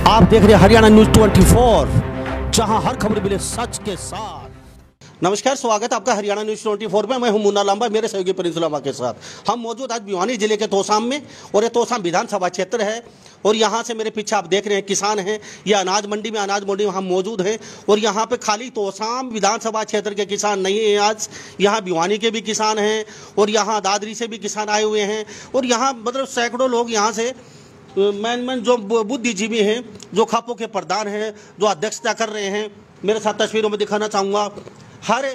आप देख रहे हैं हरियाणा न्यूज 24, जहां हर खबर मिले सच के साथ। नमस्कार, स्वागत है आपका हरियाणा न्यूज 24 में। मैं हूं मुन्ना लांबा, मेरे सहयोगी प्रिंस लांबा के साथ हम मौजूद आज भिवानी जिले के तोसाम में। और ये तोसाम विधानसभा क्षेत्र है और यहाँ से मेरे पीछे आप देख रहे हैं किसान हैं। ये अनाज मंडी में हम मौजूद हैं। और यहाँ पे खाली तोसाम विधानसभा क्षेत्र के किसान नहीं हैं, आज यहाँ भिवानी के भी किसान हैं और यहाँ दादरी से भी किसान आए हुए हैं। और यहाँ मतलब सैकड़ों लोग यहाँ से मैन जो बुद्धिजीवी हैं, जो खापों के प्रधान हैं, जो अध्यक्षता कर रहे हैं, मेरे साथ तस्वीरों में दिखाना चाहूँगा। हर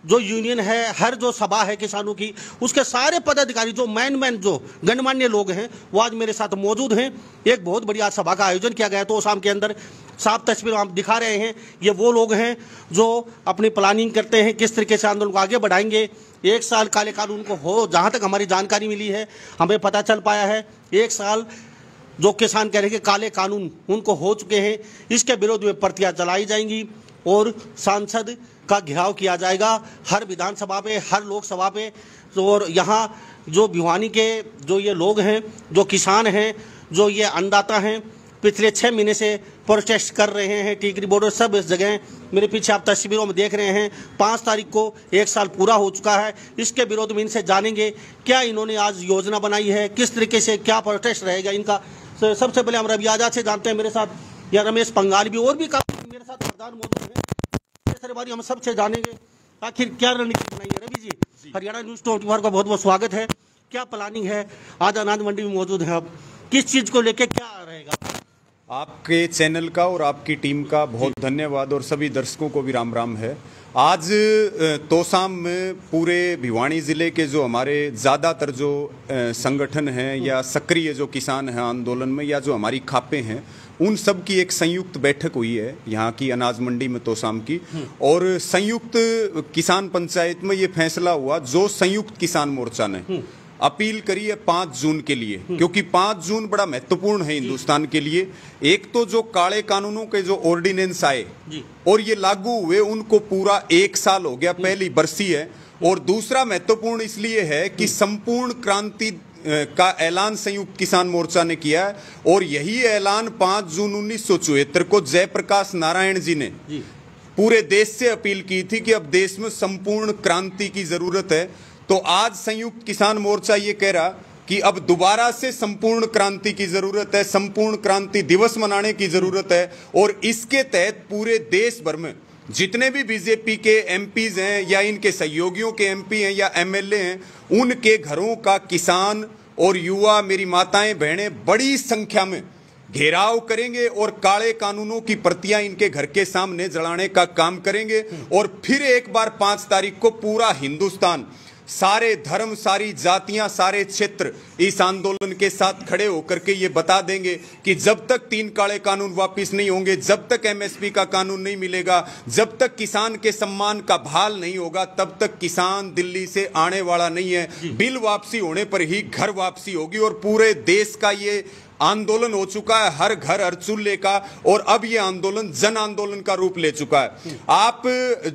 जो यूनियन है, हर जो सभा है किसानों की, उसके सारे पदाधिकारी जो मैन जो गणमान्य लोग हैं वो आज मेरे साथ मौजूद हैं। एक बहुत बड़ी आज सभा का आयोजन किया गया है तोसाम के अंदर। साफ तस्वीर आप दिखा रहे हैं, ये वो लोग हैं जो अपनी प्लानिंग करते हैं किस तरीके से आंदोलन को आगे बढ़ाएंगे। 1 साल काले कानून को हो, जहाँ तक हमारी जानकारी मिली है, हमें पता चल पाया है 1 साल जो किसान कह रहे हैं कि काले कानून उनको हो चुके हैं, इसके विरोध में प्रतियां चलाई जाएंगी और सांसद का घेराव किया जाएगा हर विधानसभा पे, हर लोकसभा पे। और यहाँ जो भिवानी के जो ये लोग हैं, जो किसान हैं, जो ये अन्नदाता हैं, पिछले 6 महीने से प्रोटेस्ट कर रहे हैं। टीकरी बॉर्डर सब इस जगह मेरे पीछे आप तस्वीरों में देख रहे हैं। 5 तारीख को 1 साल पूरा हो चुका है। इसके विरोध में इनसे जानेंगे क्या इन्होंने आज योजना बनाई है, किस तरीके से क्या प्रोटेस्ट रहेगा इनका। सबसे पहले हम रवि आजाद से जानते हैं। मेरे साथ या रमेश पंगाल भी और भी काफी मेरे साथ प्रधान मौजूद हैं। सर बारी हम सबसे जानेंगे आखिर क्या रणनीति बनाई है। रवि जी, हरियाणा न्यूज 24 का बहुत बहुत स्वागत है। क्या प्लानिंग है? आज अनाज मंडी में मौजूद है, आप किस चीज को लेके क्या रहेगा? आपके चैनल का और आपकी टीम का बहुत धन्यवाद और सभी दर्शकों को भी राम राम है। आज तोसाम में पूरे भिवानी ज़िले के जो हमारे ज़्यादातर जो संगठन हैं या सक्रिय जो किसान हैं आंदोलन में, या जो हमारी खापें हैं, उन सब की एक संयुक्त बैठक हुई है यहाँ की अनाज मंडी में तोसाम की। और संयुक्त किसान पंचायत में ये फैसला हुआ, जो संयुक्त किसान मोर्चा ने अपील करी है 5 जून के लिए, क्योंकि 5 जून बड़ा महत्वपूर्ण है हिंदुस्तान के लिए। एक तो जो काले कानूनों के जो ऑर्डिनेंस आए और ये लागू हुए, उनको पूरा 1 साल हो गया, पहली बरसी है। और दूसरा महत्वपूर्ण इसलिए है कि संपूर्ण क्रांति का ऐलान संयुक्त किसान मोर्चा ने किया है। और यही ऐलान 5 जून 1974 को जयप्रकाश नारायण जी ने पूरे देश से अपील की थी कि अब देश में संपूर्ण क्रांति की जरूरत है। तो आज संयुक्त किसान मोर्चा ये कह रहा कि अब दोबारा से संपूर्ण क्रांति की जरूरत है, संपूर्ण क्रांति दिवस मनाने की जरूरत है। और इसके तहत पूरे देश भर में जितने भी बीजेपी के एमपीज हैं या इनके सहयोगियों के एमपी हैं या एमएलए हैं, उनके घरों का किसान और युवा, मेरी माताएं बहनें बड़ी संख्या में घेराव करेंगे और काले कानूनों की प्रतियां इनके घर के सामने जलाने का काम करेंगे। और फिर एक बार 5 तारीख को पूरा हिंदुस्तान, सारे धर्म, सारी जातियां, सारे क्षेत्र इस आंदोलन के साथ खड़े होकर के ये बता देंगे कि जब तक 3 काले कानून वापस नहीं होंगे, जब तक एमएसपी का कानून नहीं मिलेगा, जब तक किसान के सम्मान का बहाल नहीं होगा, तब तक किसान दिल्ली से आने वाला नहीं है। बिल वापसी होने पर ही घर वापसी होगी। और पूरे देश का ये आंदोलन हो चुका है, हर घर हर चूल्हे का। और अब ये आंदोलन जन आंदोलन का रूप ले चुका है। आप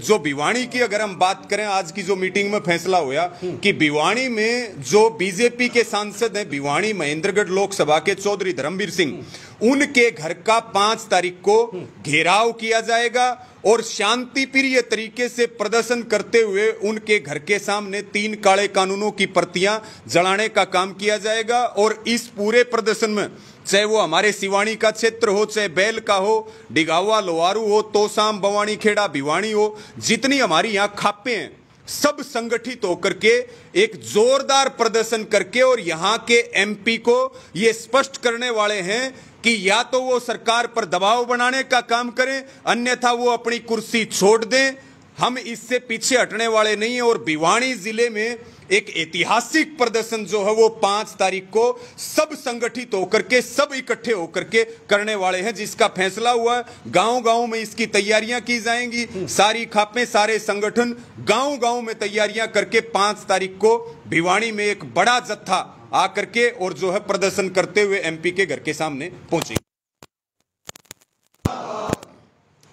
जो भिवानी की अगर हम बात करें, आज की जो मीटिंग में फैसला हुआ कि भिवानी में जो बीजेपी के सांसद हैं, भिवानी महेंद्रगढ़ लोकसभा के चौधरी धर्मवीर सिंह, उनके घर का 5 तारीख को घेराव किया जाएगा और शांति प्रिय तरीके से प्रदर्शन करते हुए उनके घर के सामने 3 काले कानूनों की प्रतियां जलाने का काम किया जाएगा। और इस पूरे प्रदर्शन में, चाहे वो हमारे सिवानी का क्षेत्र हो, चाहे बैल का हो, डिगावा, लोहारू हो, तोसाम, बवानी खेड़ा, भिवानी हो, जितनी हमारी यहाँ खापें हैं, सब संगठित होकर के एक जोरदार प्रदर्शन करके और यहाँ के एमपी को ये स्पष्ट करने वाले हैं कि या तो वो सरकार पर दबाव बनाने का काम करें, अन्यथा वो अपनी कुर्सी छोड़ दें। हम इससे पीछे हटने वाले नहीं हैं। और भिवानी जिले में एक ऐतिहासिक प्रदर्शन जो है वो 5 तारीख को सब संगठित होकर के, सब इकट्ठे होकर के करने वाले हैं, जिसका फैसला हुआ है। गांव-गांव में इसकी तैयारियां की जाएंगी। सारी खापें, सारे संगठन गांव-गांव में तैयारियां करके 5 तारीख को भिवानी में एक बड़ा जत्था आकर के और जो है प्रदर्शन करते हुए एमपी के घर के सामने पहुंचेंगे।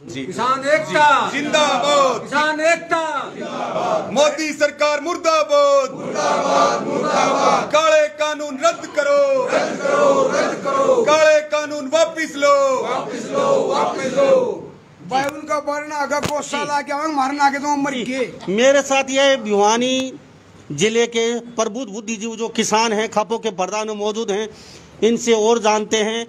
किसान एकता जिंदाबाद, किसान एकता जिंदाबाद, मोदी सरकार मुर्दाबाद, मुर्दाबाद, मुर्दाबाद, काले कानून रद्द करो, रद्द करो, रद्द करो, काले कानून वापिस वापिस लो, वापस लो, वापस लो। भाई उनका वरना अगर कोसा ला के आवे मारना के तो मर गए। मेरे साथ ये भिवानी जिले के प्रबुद्ध बुद्धिजीवी जो किसान हैं, खापों के प्रधान मौजूद हैं, इनसे और जानते हैं।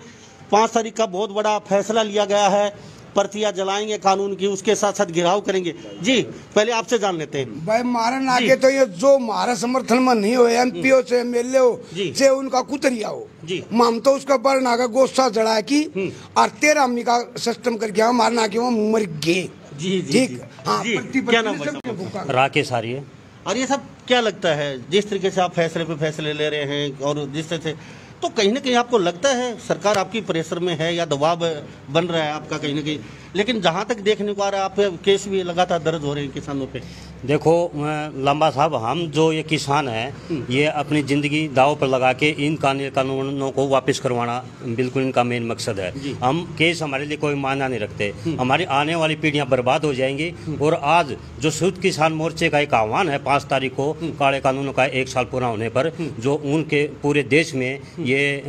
5 तारीख का बहुत बड़ा फैसला लिया गया है, प्रतियां जलाएंगे कानून की, उसके साथ साथ घेराव करेंगे। जी पहले आपसे जान लेते हैं। भाई मारन आगे तो ये जो हमारा समर्थन में नहीं हो, एमपीओ से एमएलए हो जी। से उनका कुतरिया हो जी। हम तो उसका वरना का गोस्सा चढ़ा की और 13 अम्मी का सिस्टम करके हम मारना के वो मर गए। जी जी ठीक। जी। हाँ, जी, प्रति क्या नाम प्रति भाई सब साहब? भूखा। राकेश आर्य। और ये सब क्या लगता है जिस तरीके से आप फैसले पे फैसले ले रहे हैं और जिस तरह से, तो कहीं ना कहीं आपको लगता है सरकार आपकी प्रेशर में है या दबाव बन रहा है आपका कहीं ना कहीं, लेकिन जहां तक देखने को आ रहा है आप पे केस भी लगातार दर्ज हो रहे हैं किसानों पे। देखो लंबा साहब, हम जो ये किसान हैं ये अपनी ज़िंदगी दाव पर लगा के इन कानूनों को वापस करवाना बिल्कुल इनका मेन मकसद है। हम केस हमारे लिए कोई मायना नहीं रखते, हमारी आने वाली पीढ़ियां बर्बाद हो जाएंगी। और आज जो संयुक्त किसान मोर्चे का एक आह्वान है 5 तारीख को काले कानूनों का 1 साल पूरा होने पर, जो उनके पूरे देश में ये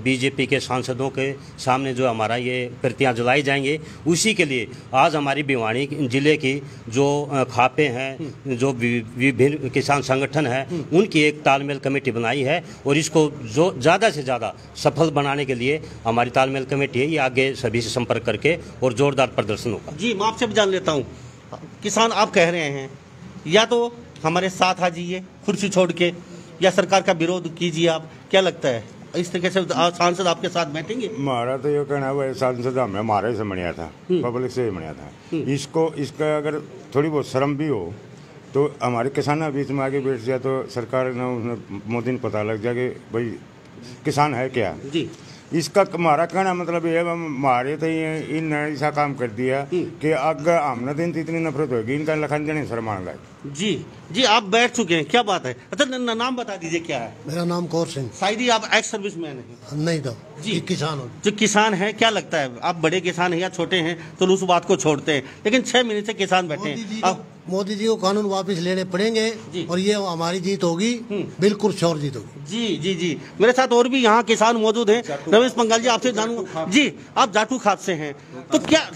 बीजेपी के सांसदों के सामने जो हमारा ये प्रतियां जलाई जाएंगे, उसी के लिए आज हमारी भिवानी जिले की जो खापे हैं, जो विभिन्न किसान संगठन है, उनकी एक तालमेल कमेटी बनाई है और इसको जो ज़्यादा से ज़्यादा सफल बनाने के लिए हमारी तालमेल कमेटी है, ये आगे सभी से संपर्क करके और जोरदार प्रदर्शन होगा। जी मैं आपसे भी जान लेता हूँ, किसान आप कह रहे हैं या तो हमारे साथ आ जाइए कुर्सी छोड़ के, या सरकार का विरोध कीजिए, आप क्या लगता है इस तरीके से सांसद आपके साथ बैठेंगे? हमारा तो ये कहना है सांसद हमें हमारे से बढ़िया था, पब्लिक से ही बढ़िया था। इसको इसका अगर थोड़ी बहुत शर्म भी हो तो हमारे किसान बीच में आगे बैठ जाए तो सरकार ने उसने मोदी ने पता लग जाए कि भाई किसान है क्या। जी इसका हमारा कहना मतलब ये है, हमारे तो ये इन ऐसा काम कर दिया कि अगर हमने तो इनसे इतनी नफरत होगी, इनका लखन जने शर्मान लाए। जी जी आप बैठ चुके हैं, क्या बात है? अच्छा नाम बता दीजिए क्या है? मेरा नाम कौर सिंह। शायद ही आप एक्स सर्विस मैन हैं। नहीं तो जी। किसान हो। जो किसान है, क्या लगता है आप बड़े किसान हैं या छोटे हैं तो उस बात को छोड़ते हैं, लेकिन 6 महीने से किसान बैठे हैं। अब मोदी जी को कानून वापस लेने पड़ेंगे जी। और ये हमारी जीत होगी, बिल्कुल श्योर जीत होगी। जी जी जी मेरे साथ और भी यहाँ किसान मौजूद हैं। रमेश पंगाल जी आपसे जानूंगा। जी आप जाटू खाद से हैं, तो क्या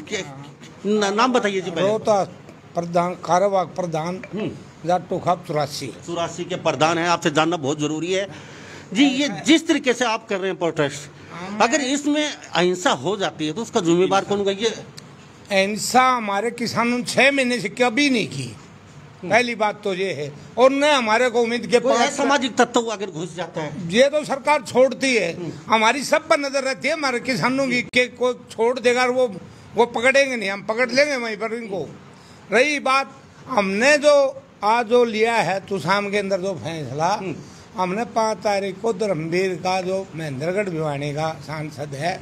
नाम बताइए जी पहले। रोहतास प्रधान कारोबार प्रधान जाटू खाप 84 के प्रधान हैं, आपसे जानना बहुत जरूरी है। जी ये जिस तरीके से आप कर रहे हैं प्रोटेस्ट, अगर इसमें अहिंसा हो जाती है तो उसका जिम्मेवार कौन होगा? ये अहिंसा हमारे किसानों ने 6 महीने से कभी नहीं की, पहली बात तो ये है। और न हमारे को उम्मीद के कोई सामाजिक तत्व अगर घुस जाता है, ये तो सरकार छोड़ती है, हमारी सब पर नजर रहती है हमारे किसानों की कि कोई छोड़ देगा, वो पकड़ेंगे नहीं, हम पकड़ लेंगे वहीं पर इनको। रही बात हमने जो आज जो लिया है तुसाम के अंदर जो फैसला, हमने 5 तारीख को धर्मवीर का जो महेंद्रगढ़ भिवानी का सांसद है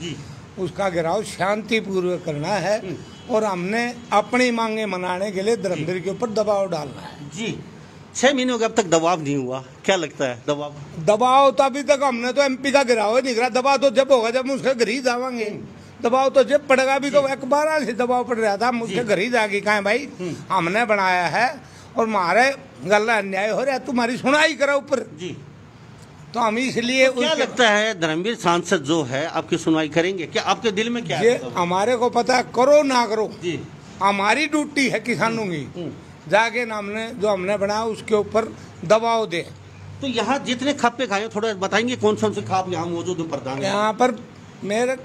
उसका घेराव शांतिपूर्वक करना है और हमने अपनी मांगे मनाने के लिए धर्मवीर के ऊपर दबाव डालना है। जी 6 महीने हो गए अब तक दबाव नहीं हुआ, क्या लगता है दबाव तो अभी तक हमने तो एमपी का घेराव नहीं करा। दबाव तो जब होगा जब उसके घर ही जावांगे, दबाव तो जब पड़ेगा। अभी तो अखबार से दबाव पड़ रहा था, मुझे घर ही जाके कहा भाई हमने बनाया है और हमारे गला अन्याय हो रहा है, तुम्हारी सुनाई करो ऊपर जी। तो हम इसलिए तो क्या लगता है धर्मवीर सांसद जो है आपकी सुनवाई करेंगे? क्या आपके दिल में क्या ये है? हमारे को पता है, करो ना करो जी हमारी ड्यूटी है किसानों की, जाके हमने जो हमने बनाया उसके ऊपर दबाव दे। तो यहाँ जितने खापे खाए थोड़ा बताएंगे कौन कौन से खाप यहाँ मौजूद है? प्रधान यहाँ पर मेरे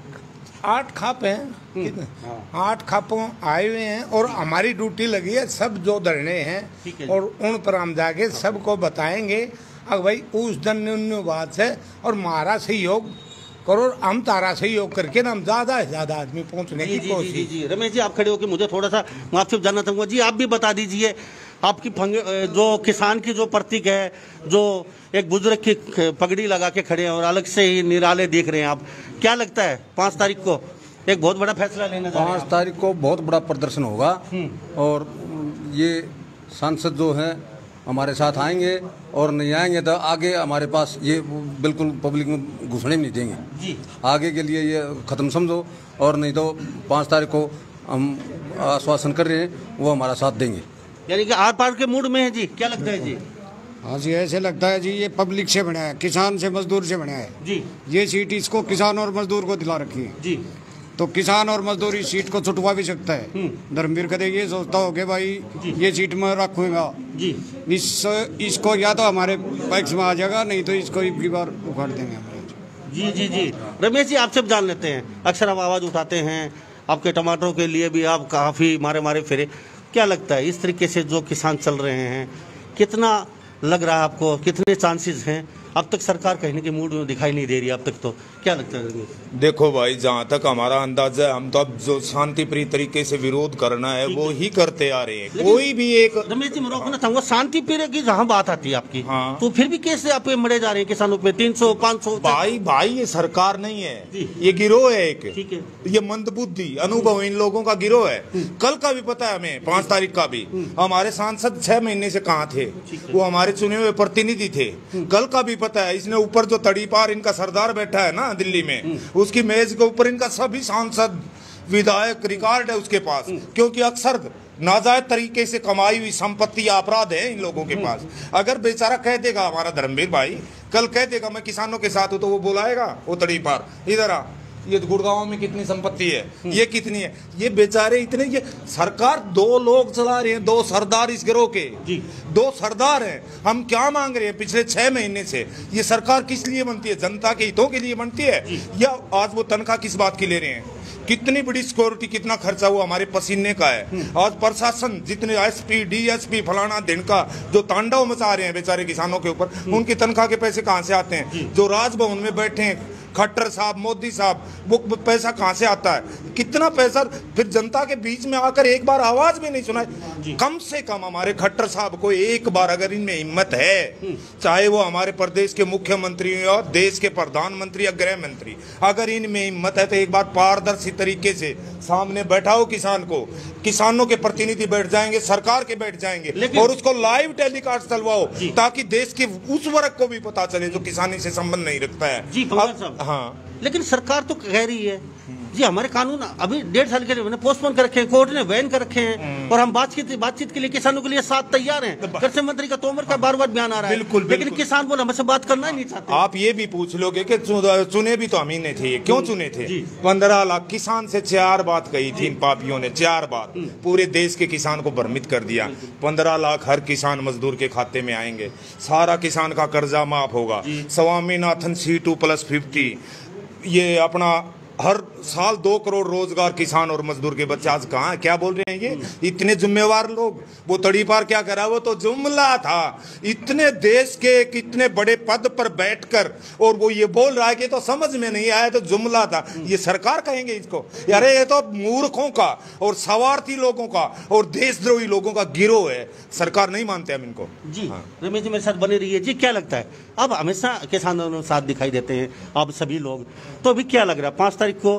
8 खाप हैं, कितने 8 खापों आए हुए हैं और हमारी ड्यूटी लगी है सब जो धरने हैं और उन पर हम जाके सबको बताएंगे अब भाई उस दिन बात है और हमारा सहयोग करो, हम तारा सहयोग करके ना हम ज्यादा से ज्यादा आदमी पहुंचने की कोशिश। जी जी रमेश जी आप खड़े होकर मुझे थोड़ा सा माफी जानना चाहूंगा। जी आप भी बता दीजिए, आपकी जो किसान की जो प्रतीक है, जो एक बुजुर्ग की पगड़ी लगा के खड़े हैं और अलग से ही निराले देख रहे हैं, आप क्या लगता है 5 तारीख को एक बहुत बड़ा फैसला लेने जा रहे हैं? 5 तारीख को बहुत बड़ा प्रदर्शन होगा और ये सांसद जो हैं हमारे साथ आएंगे और नहीं आएंगे तो आगे हमारे पास ये बिल्कुल पब्लिक में घुसने नहीं देंगे जी। आगे के लिए ये खत्म समझो, और नहीं तो 5 तारीख को हम आश्वासन कर रहे हैं वो हमारा साथ देंगे। यानी कि आर पार के मूड में है जी, क्या लगता है जी? हाँ जी ऐसे लगता है जी, ये पब्लिक से बना है, किसान से मजदूर से बना है जी। ये सीट इसको किसान और मजदूर को दिला रखी है जी तो किसान और मजदूर इस सीट को छुटवा भी सकता है। धर्मवीर कदे ये सोचता हो कि भाई ये सीट में रखूंगा जी, इसको या तो हमारे पक्ष में आ जाएगा, नहीं तो इसको एक बार उखाड़ देंगे हमारे। जी जी जी। रमेश जी, आपसे जान लेते हैं, अक्सर आप आवाज़ उठाते हैं, आपके टमाटरों के लिए भी आप काफ़ी मारे फिरे, क्या लगता है इस तरीके से जो किसान चल रहे हैं, कितना लग रहा है आपको, कितने चांसेस हैं? अब तक सरकार कहने के मूड में दिखाई नहीं दे रही अब तक, तो क्या लगता है? देखो भाई, जहाँ तक हमारा अंदाजा है, हम तो अब जो शांतिप्रिय तरीके से विरोध करना है वो ही करते आ रहे हैं। कोई भी एक रमेश जी, मैं रोकना चाहूंगा, शांति प्रिय की जहाँ बात आती है आपकी, हाँ, तो फिर भी कैसे आप मरे जा रहे हैं किसानों पे 300 500? भाई ये सरकार नहीं है, ये गिरोह है एक, ठीक है, ये मंदबुद्धि अनुभव इन लोगों का गिरोह है। कल का भी पता है हमें, 5 तारीख का भी, हमारे सांसद 6 महीने से कहाँ थे, वो हमारे चुने हुए प्रतिनिधि थे। कल का भी पता है, इसने ऊपर जो तड़ीपार इनका सरदार बैठा है ना दिल्ली में, उसकी मेज के ऊपर इनका सभी सांसद विधायक रिकॉर्ड है उसके पास, क्योंकि अक्सर नाजायज तरीके से कमाई हुई संपत्ति या अपराध है इन लोगों के पास। अगर बेचारा कह देगा, हमारा धर्मवीर भाई कल कह देगा मैं किसानों के साथ हूं, तो वो बुलाएगा वो तड़ीपार, इधर आ, ये गुड़गांव में कितनी संपत्ति है, ये कितनी है, ये बेचारे इतने, ये सरकार 2 लोग चला रहे हैं, 2 सरदार इस गिरोह के, 2 सरदार हैं। हम क्या मांग रहे हैं पिछले 6 महीने से? ये सरकार किस लिए बनती है? जनता के हितों के लिए बनती है, या आज वो तनख्वाह किस बात की ले रहे हैं? कितनी बड़ी सिक्योरिटी, कितना खर्चा हुआ हमारे पसीने का है। आज प्रशासन जितने एसपी डीएसपी फलाना दिन का जो तांडव मचा रहे हैं बेचारे किसानों के ऊपर, उनकी तनख्वाह के पैसे कहां से आते हैं? जो राजभवन में बैठे हैं खट्टर साहब, मोदी साहब, वो पैसा कहां से आता है? कितना पैसा? फिर जनता के बीच में आकर एक बार आवाज भी नहीं सुनाई। कम से कम हमारे खट्टर साहब को एक बार, अगर इनमें हिम्मत है, चाहे वो हमारे प्रदेश के मुख्यमंत्री और देश के प्रधानमंत्री या गृह मंत्री, अगर इनमें हिम्मत है तो एक बार पारदर्शी तरीके से सामने बैठाओ किसान को, किसानों के प्रतिनिधि बैठ जाएंगे, सरकार के बैठ जाएंगे, और उसको लाइव टेलीकास्ट चलवाओ, ताकि देश के उस वर्ग को भी पता चले जो किसानी से संबंध नहीं रखता है। हाँ, लेकिन सरकार तो कह रही है जी हमारे कानून अभी 1.5 साल के लिए पोस्टपोन कर रखे हैं, कोर्ट ने बैन कर रखे हैं, और हम बातचीत के लिए किसानों के लिए साथ तैयार हैं। कृषि मंत्री का तोमर का बार बयान आ रहा है, बिल्कुल, लेकिन किसान बोले हमसे बात करना ही नहीं चाहते। आप ये भी पूछ लोगे कि चुने भी तो हम ही ने थे, क्यों चुने थे? 15 लाख किसान से 4 बात कही थी इन पापियों ने, 4 बात पूरे देश के किसान को भ्रमित कर दिया। 15 लाख हर किसान मजदूर के खाते में आएंगे, सारा किसान का कर्जा माफ होगा, स्वामीनाथन C2+50, ये अपना हर साल 2 करोड़ रोजगार किसान और मजदूर के बच्चे। आज कहाँ क्या बोल रहे हैं ये इतने जिम्मेवार लोग? वो तड़ीपार क्या करा, वो तो जुमला था। इतने देश के कितने बड़े पद पर बैठकर और वो ये बोल रहा है कि तो समझ में नहीं आया, तो जुमला था। ये सरकार कहेंगे इसको? यार ये तो मूर्खों का और स्वार्थी लोगों का और देशद्रोही लोगों का गिरोह है, सरकार नहीं मानते हम इनको। जी हाँ। रमेश जी मेरे साथ बने रहिए जी। क्या लगता है, अब हमेशा किसानों के साथ दिखाई देते हैं आप सभी लोग, तो अभी क्या लग रहा है 5 तारीख को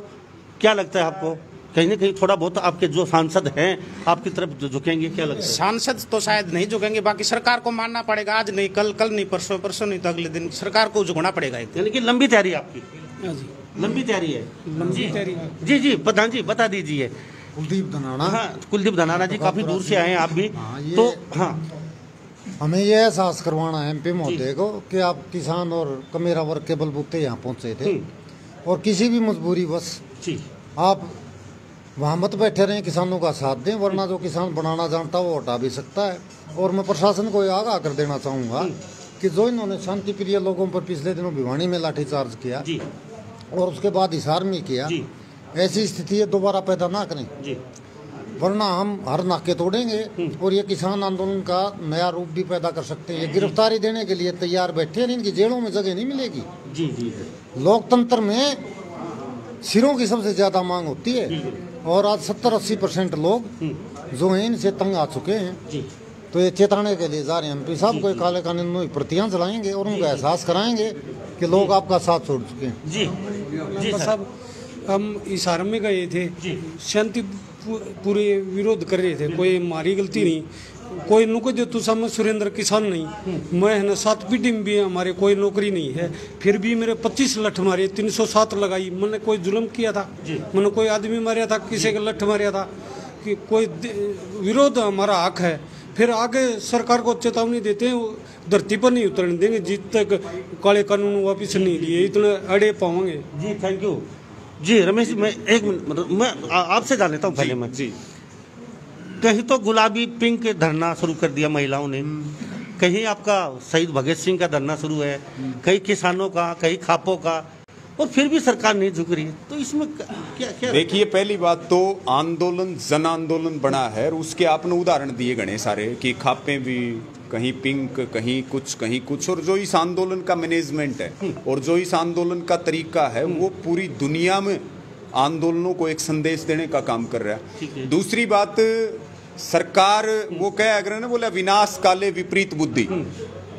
क्या लगता है आपको? कहीं ना कहीं थोड़ा बहुत आपके जो सांसद हैं आपकी तरफ झुकेंगे, क्या लगता है? सांसद तो शायद नहीं झुकेंगे, बाकी सरकार को मानना पड़ेगा। आज नहीं, कल नहीं, परसों नहीं तो अगले दिन सरकार को झुकना पड़ेगा। यानी कि लंबी तैयारी आपकी? लंबी तैयारी है। जी जी प्रधान जी बता दीजिए। कुलदीप धनाना। हाँ, कुलदीप धनाना जी, काफी दूर से आए हैं आप भी, तो हाँ हमें ये एहसास करवाना है MP महोदय को कि आप किसान और कमेरा वर्ग के बलबूते यहाँ पहुँचे थे, और किसी भी मजबूरी बस आप वहाँ मत बैठे रहें, किसानों का साथ दें, वरना जो किसान बनाना जानता है वो हटा भी सकता है। और मैं प्रशासन को आगाह कर देना चाहूँगा कि जो इन्होंने शांति प्रिय लोगों पर पिछले दिनों भिवानी में लाठीचार्ज किया और उसके बाद हिसार में किया, ऐसी स्थिति दोबारा पैदा ना करें, वरना हम हर नाके तोड़ेंगे और ये किसान आंदोलन का नया रूप भी पैदा कर सकते हैं। ये गिरफ्तारी देने के लिए तैयार बैठे हैं, इनकी जेलों में जगह नहीं मिलेगी। लोकतंत्र में सिरों की सबसे ज्यादा मांग होती है, और आज 70-80% लोग जो हैं इनसे तंग आ चुके हैं। तो ये चेताने के लिए जा रहे हैं MP साहब को, काले कानून की प्रतियां चलाएंगे और उनको एहसास कराएंगे कि लोग आपका साथ छोड़ चुके हैं। जी साहब, हम हिसार में गए थे, शांति पूरे विरोध कर रहे थे, कोई हमारी गलती नहीं, कोई नौकरी दे तो मैं सुरेंद्र किसान नहीं, मैं है ना 7 पीढ़ी में भी हमारे कोई नौकरी नहीं है, फिर भी मेरे 25 लठ मारे, 307 लगाई। मैंने कोई जुल्म किया था? मैंने कोई आदमी मारा था? किसी का लठ मारा था? कि कोई विरोध हमारा हक है। फिर आगे सरकार को चेतावनी देते हैं, धरती पर नहीं उतरने देंगे जित तक काले कानून वापिस नहीं लिए, इतना अड़े पाओगे। जी थैंक यू। जी रमेश जी, मैं एक मिनट, मतलब मैं आपसे जान लेता हूँ पहले मैं जी। कहीं तो गुलाबी पिंक धरना शुरू कर दिया महिलाओं ने, कहीं आपका शहीद भगत सिंह का धरना शुरू है, कहीं किसानों का, कहीं खापों का, और फिर भी सरकार नहीं झुक रही है। तो इसमें क्या क्या? देखिए, पहली बात तो आंदोलन जन आंदोलन बना है और उसके आपने उदाहरण दिए गणे सारे कि खापे भी कहीं पिंक, कहीं कुछ, और जो इस आंदोलन का मैनेजमेंट है और जो इस आंदोलन का तरीका है वो पूरी दुनिया में आंदोलनों को एक संदेश देने का काम कर रहा है। दूसरी बात, सरकार वो कह अगर ना बोला विनाश काले विपरीत बुद्धि,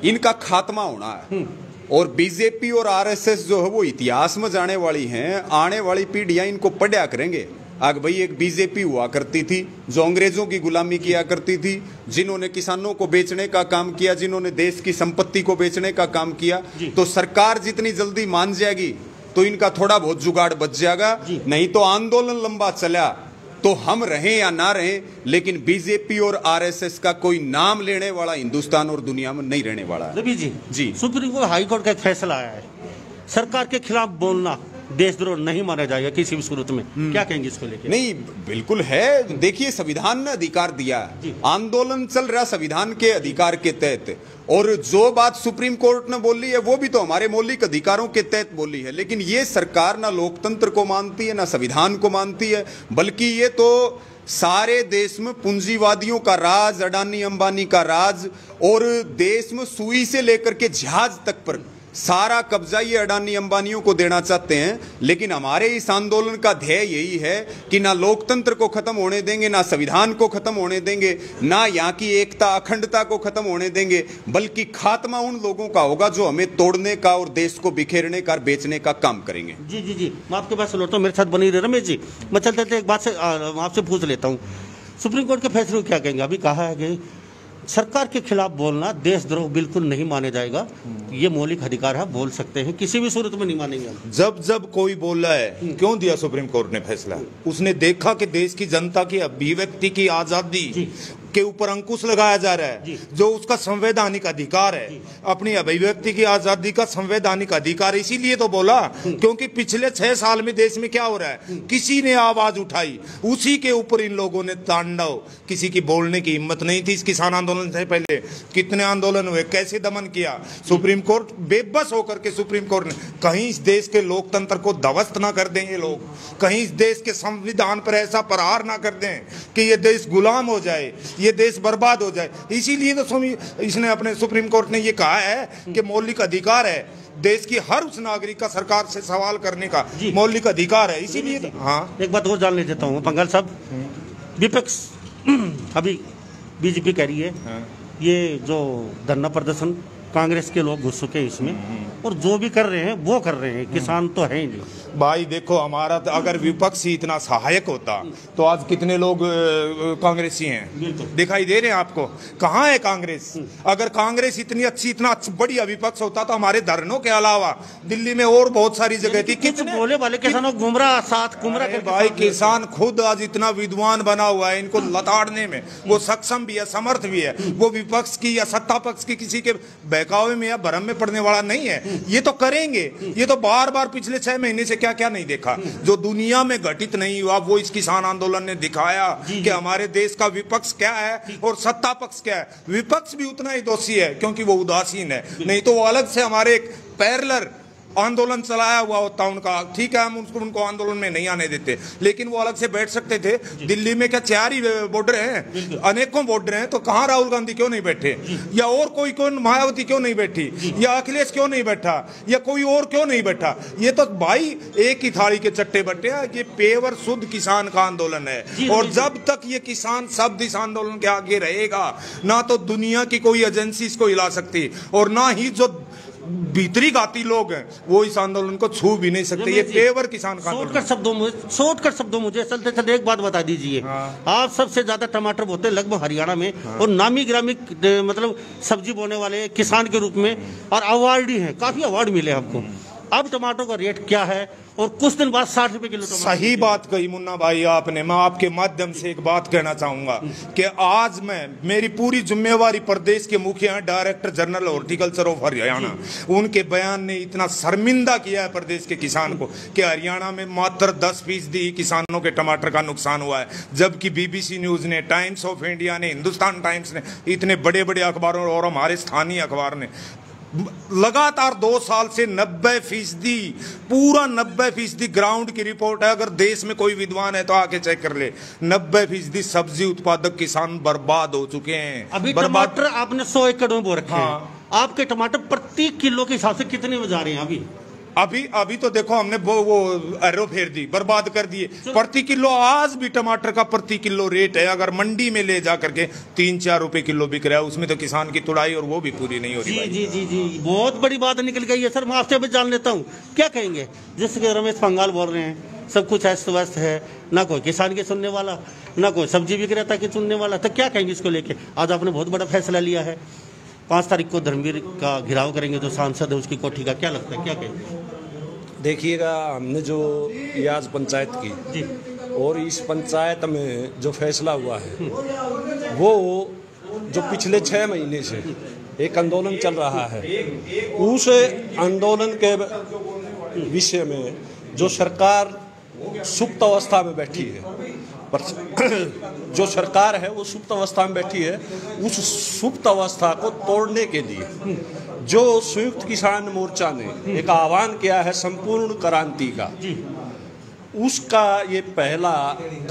इनका खात्मा होना है। और बीजेपी और आरएसएस जो है वो इतिहास में जाने वाली हैं, आने वाली पीढ़ियां इनको पढ़ा करेंगे। आग भाई एक बीजेपी हुआ करती थी जो अंग्रेजों की गुलामी किया करती थी, जिन्होंने किसानों को बेचने का काम किया, जिन्होंने देश की संपत्ति को बेचने का काम किया। तो सरकार जितनी जल्दी मान जाएगी तो इनका थोड़ा बहुत जुगाड़ बच जाएगा, नहीं तो आंदोलन लंबा चला तो हम रहें या ना रहें, लेकिन बीजेपी और आरएसएस का कोई नाम लेने वाला हिंदुस्तान और दुनिया में नहीं रहने वाला है। Ravi ji, supreme court high court का एक फैसला आया है, सरकार के खिलाफ बोलना देशद्रोह नहीं माना जाएगा किसी भी सूरत में। क्या कहेंगे इसको लेकर? नहीं, बिल्कुल है। देखिए, संविधान ने अधिकार दिया, आंदोलन चल रहा संविधान के अधिकार के तहत, और जो बात सुप्रीम कोर्ट ने बोली है वो भी तो हमारे मौलिक अधिकारों के तहत बोली है। लेकिन ये सरकार ना लोकतंत्र को मानती है, ना संविधान को मानती है, बल्कि ये तो सारे देश में पूंजीवादियों का राज, अडानी अंबानी का राज, और देश में सुई से लेकर के जहाज तक पर सारा कब्जा ये अडानी अंबानियों को देना चाहते हैं। लेकिन हमारे इस आंदोलन का ध्येय यही है कि ना लोकतंत्र को खत्म होने देंगे, ना संविधान को खत्म होने देंगे, ना यहाँ की एकता अखंडता को खत्म होने देंगे, बल्कि खात्मा उन लोगों का होगा जो हमें तोड़ने का और देश को बिखेरने का, बेचने का काम करेंगे। जी, मैं आपके पास लौटता हूँ, मेरे साथ बनी रहे रमेश जी। मैं चलते एक बात से आपसे पूछ लेता हूँ, सुप्रीम कोर्ट के फैसले को क्या कहेंगे? अभी कहा है कि सरकार के खिलाफ बोलना देशद्रोह बिल्कुल नहीं माने जाएगा, ये मौलिक अधिकार है, बोल सकते हैं, किसी भी सूरत में नहीं मानेंगे हम। जब कोई बोल रहा है, क्यों दिया सुप्रीम कोर्ट ने फैसला? उसने देखा कि देश की जनता की अभिव्यक्ति की आजादी के ऊपर अंकुश लगाया जा रहा है, जो उसका संवैधानिक अधिकार है, अपनी अभिव्यक्ति की आजादी का संवैधानिक अधिकार। इसीलिए तो बोला, क्योंकि पिछले 6 साल में देश में क्या हो रहा है, किसी ने आवाज उठाई, उसी के ऊपर इन लोगों ने तांडव, किसी की बोलने की हिम्मत नहीं थी। इस किसान आंदोलन से पहले कितने आंदोलन हुए, कैसे दमन किया सुप्रीम कोर्ट, बेबस होकर के सुप्रीम कोर्ट ने। कहीं इस देश के लोकतंत्र को ध्वस्त ना कर दें ये लोग, कहीं इस देश के संविधान पर ऐसा प्रहार ना कर दें कि ये देश गुलाम हो जाए, ये देश बर्बाद हो जाए। इसीलिए तो इसने अपने सुप्रीम कोर्ट ने ये कहा है कि मौलिक अधिकार है देश की हर उस नागरिक का सरकार से सवाल करने का मौलिक अधिकार है। इसीलिए तो, हाँ, एक बात और जान ले देता हूँ पंगाल साहब, विपक्ष अभी बीजेपी कह रही है ये जो धरना प्रदर्शन कांग्रेस के लोग घुस चुके हैं इसमें, और जो भी कर रहे हैं वो कर रहे हैं, किसान तो है ही नहीं। भाई देखो, हमारा तो अगर विपक्ष ही इतना सहायक होता तो आज कितने लोग कांग्रेसी हैं दिखाई दे रहे हैं आपको? कहाँ है कांग्रेस? अगर कांग्रेस इतनी अच्छी, इतना बढ़िया विपक्ष होता तो हमारे धरनों के अलावा दिल्ली में और बहुत सारी जगह थी। कितने बोले वाले किसानों गुमराह साथ गुमराह। भाई किसान खुद आज इतना विद्वान बना हुआ है, इनको लताड़ने में वो सक्षम भी है, समर्थ भी है। वो विपक्ष की या सत्ता पक्ष की किसी के बहकावे में या भरम में पड़ने वाला नहीं है। ये तो करेंगे, ये तो बार बार पिछले 6 महीने से क्या क्या नहीं देखा जो दुनिया में घटित नहीं हुआ, वो इस किसान आंदोलन ने दिखाया कि हमारे देश का विपक्ष क्या है और सत्ता पक्ष क्या है। विपक्ष भी उतना ही दोषी है क्योंकि वो उदासीन है, नहीं तो वो अलग से हमारे एक पैरेलल आंदोलन चलाया हुआ होता उनका। ठीक है, हम उनको आंदोलन में नहीं आने देते, लेकिन वो अलग से बैठ सकते थे। दिल्ली में क्या 4 ही बॉर्डर हैं, अनेकों बॉर्डर हैं, तो कहाँ राहुल गांधी क्यों नहीं बैठे, या और कोई मायावती क्यों नहीं बैठी, या अखिलेश क्यों नहीं बैठा, या कोई और क्यों नहीं बैठा? ये तो भाई एक ही थाली के चट्टे बट्टे हैं। ये पेवर शुद्ध किसान का आंदोलन है, और जब तक ये किसान शब्द इस आंदोलन के आगे रहेगा, ना तो दुनिया की कोई एजेंसी इसको हिला सकती, और ना ही जो भीतरी गाती लोग हैं वो इस आंदोलन को छू भी नहीं सकते। ये पेवर किसान का शॉर्टकट शब्दों मुझे चलते चलते एक बात बता दीजिए। आप सबसे ज्यादा टमाटर बोते हैं लगभग हरियाणा में, और नामी ग्रामी मतलब सब्जी बोने वाले किसान के रूप में, और अवार्डी हैं, काफी अवार्ड मिले आपको। अब टमाटर का रेट क्या है और कुछ दिन बाद 60 रुपए किलो टमाटर। सही बात कही मुन्ना भाई आपने। मैं आपके माध्यम से एक बात कहना चाहूंगा कि आज मेरी पूरी जिम्मेवारी प्रदेश के मुखिया director general horticulture of Haryana, उनके बयान ने इतना शर्मिंदा किया है प्रदेश के किसान को कि हरियाणा में मात्र 10% ही किसानों के टमाटर का नुकसान हुआ है, जबकि BBC न्यूज ने, टाइम्स ऑफ इंडिया ने, हिंदुस्तान टाइम्स ने, इतने बड़े बड़े अखबारों और हमारे स्थानीय अखबार ने लगातार 2 साल से 90%, पूरा 90% ग्राउंड की रिपोर्ट है। अगर देश में कोई विद्वान है तो आके चेक कर ले, 90% सब्जी उत्पादक किसान बर्बाद हो चुके हैं। अभी टमाटर आपने 100 एकड़ में बो रखे हैं, आपके टमाटर प्रति किलो के हिसाब से कितने में जा रहे हैं अभी तो देखो हमने वो एरो फेर दी, बर्बाद कर दिए। प्रति किलो आज भी टमाटर का प्रति किलो रेट है, अगर मंडी में ले जा करके 3-4 रुपए किलो बिक रहा है, उसमें तो किसान की तुड़ाई और वो भी पूरी नहीं हो रही। जी, बहुत बड़ी बात निकल गई है सर। मैं आपसे भी जान लेता हूँ, क्या कहेंगे जिसके रमेश पंगाल बोल रहे हैं सब कुछ अस्त व्यस्त है, ना कोई किसान की सुनने वाला, ना कोई सब्जी विक्रेता की सुनने वाला, तो क्या कहेंगे इसको लेके? आज आपने बहुत बड़ा फैसला लिया है, 5 तारीख को धर्मवीर का घिराव करेंगे, जो सांसद है उसकी कोठी का, क्या लगता है, क्या कहेंगे? देखिएगा, हमने जो ये आज पंचायत की और इस पंचायत में जो फैसला हुआ है वो जो पिछले 6 महीने से एक आंदोलन चल रहा है, उस आंदोलन के विषय में जो सरकार सुप्त अवस्था में बैठी है, जो सरकार है वो सुप्त अवस्था में बैठी है, उस सुप्त अवस्था को तोड़ने के लिए जो संयुक्त किसान मोर्चा ने एक आह्वान किया है संपूर्ण क्रांति का, उसका ये पहला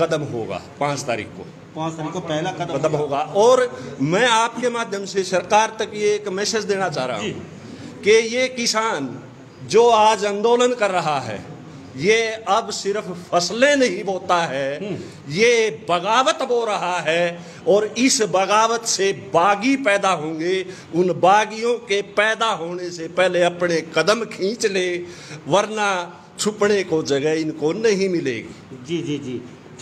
कदम होगा। 5 तारीख को पहला कदम होगा। और मैं आपके माध्यम से सरकार तक ये एक मैसेज देना चाह रहा हूँ कि ये किसान जो आज आंदोलन कर रहा है, ये अब सिर्फ फसलें नहीं बोता है, ये बगावत बो रहा है, और इस बगावत से बागी पैदा होंगे। उन बागियों के पैदा होने से पहले अपने कदम खींच ले, वरना छुपने को जगह इनको नहीं मिलेगी। जी।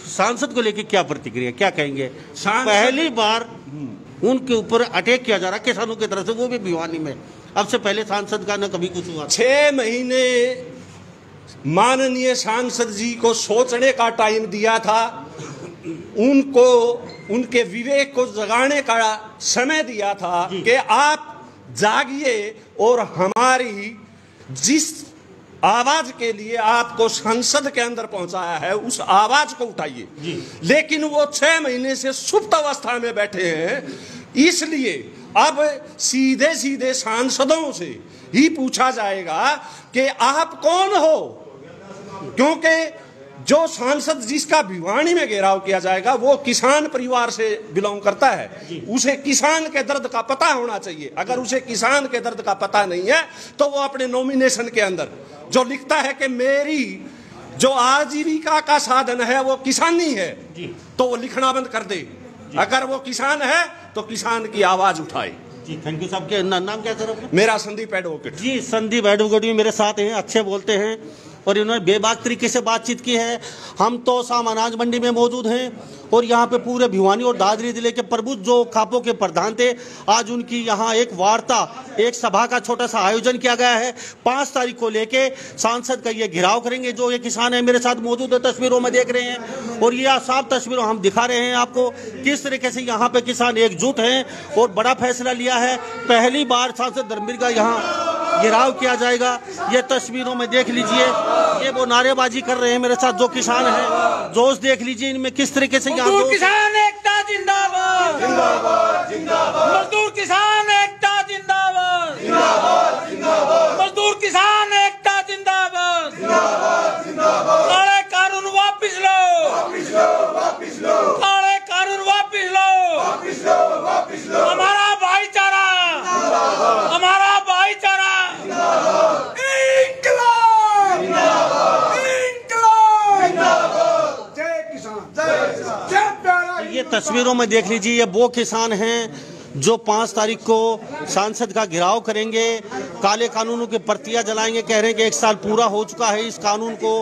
सांसद को लेके क्या प्रतिक्रिया, क्या कहेंगे? पहली बार उनके ऊपर अटैक किया जा रहा किसानों की तरफ से, वो भी भिवानी में। अब से पहले सांसद का न कभी कुछ हुआ। 6 महीने माननीय सांसद जी को सोचने का टाइम दिया था, उनको उनके विवेक को जगाने का समय दिया था कि आप जागिए और हमारी जिस आवाज के लिए आपको संसद के अंदर पहुंचाया है उस आवाज को उठाइए। लेकिन वो 6 महीने से सुप्त अवस्था में बैठे हैं, इसलिए अब सीधे सीधे सांसदों से ही पूछा जाएगा कि आप कौन हो, क्योंकि जो सांसद जिसका भिवानी में घेराव किया जाएगा वो किसान परिवार से बिलोंग करता है, उसे किसान के दर्द का पता होना चाहिए। अगर उसे किसान के दर्द का पता नहीं है तो वो अपने नॉमिनेशन के अंदर जो लिखता है कि मेरी जो आजीविका का साधन है वो किसानी है, तो वो लिखना बंद कर दे। अगर वो किसान है तो किसान की आवाज उठाए। जी, थैंक यू साहब। के नाम क्या सर आपका? मेरा संदीप एडवोकेट। जी, संदीप एडवोकेट भी मेरे साथ हैं, अच्छे बोलते हैं और इन्होंने बेबाक तरीके से बातचीत की है। हम तोसाम अनाज मंडी में मौजूद हैं और यहाँ पे पूरे भिवानी और दादरी जिले के प्रबुद्ध जो खापों के प्रधान थे, आज उनकी यहाँ एक वार्ता, एक सभा का छोटा सा आयोजन किया गया है। 5 तारीख को लेके सांसद का ये घिराव करेंगे। जो ये किसान है मेरे साथ मौजूद है, तस्वीरों में देख रहे हैं, और ये साफ तस्वीरों हम दिखा रहे हैं आपको किस तरीके से यहाँ पे किसान एकजुट हैं और बड़ा फैसला लिया है। पहली बार सांसद धर्मवीर का यहाँ घिराव किया जाएगा। ये तस्वीरों में देख लीजिए, ये वो नारेबाजी कर रहे हैं मेरे साथ जो किसान हैं। जोश देख लीजिए इनमें किस तरीके से। मजदूर किसान एकता जिंदाबाद, जिंदाबाद, जिंदाबाद। मजदूर किसान एकता जिंदाबाद, जिंदाबाद, जिंदाबाद। मजदूर किसान एकता जिंदाबाद, जिंदाबाद, जिंदाबाद। काले कानून वापिस लो, वापिस लो, वापिस लो। काले कानून वापिस लो, वापिस लो, वापिस लो। हमारा भाईचारा, हमारा भाईचारा। इंकलाब, इंकलाब, इंकलाब। जय किसान, जय किसान, जय प्यारा। ये तस्वीरों में देख लीजिए, ये वो किसान हैं जो 5 तारीख को सांसद का घिराव करेंगे काले कानूनों की प्रतियां जलाएंगे। कह रहे हैं कि 1 साल पूरा हो चुका है इस कानून को,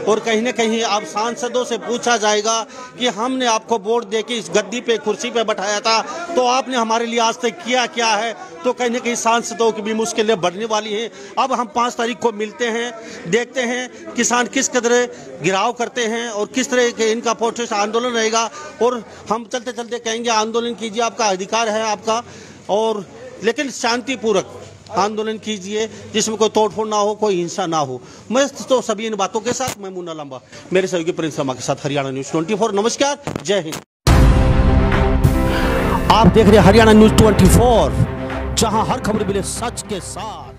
और कहीं न कहीं अब सांसदों से पूछा जाएगा कि हमने आपको वोट देके इस गद्दी पे, कुर्सी पे बैठाया था, तो आपने हमारे लिए आज तक किया क्या है। तो कहीं न कहीं सांसदों की भी मुश्किलें बढ़ने वाली हैं। अब हम 5 तारीख को मिलते हैं, देखते हैं किसान किस कदर गिराव करते हैं और किस तरह के इनका प्रोटेस्ट आंदोलन रहेगा। और हम चलते चलते कहेंगे आंदोलन कीजिए, आपका अधिकार है आपका, और लेकिन शांतिपूर्वक आंदोलन कीजिए, जिसमें कोई तोड़फोड़ ना हो, कोई हिंसा ना हो। मैं तो सभी इन बातों के साथ मैं मुन्ना लांबा, मेरे सहयोगी प्रिंस लांबा के साथ हरियाणा न्यूज़ 24। नमस्कार, जय हिंद। आप देख रहे हैं हरियाणा न्यूज़ 24, जहां हर खबर मिले सच के साथ।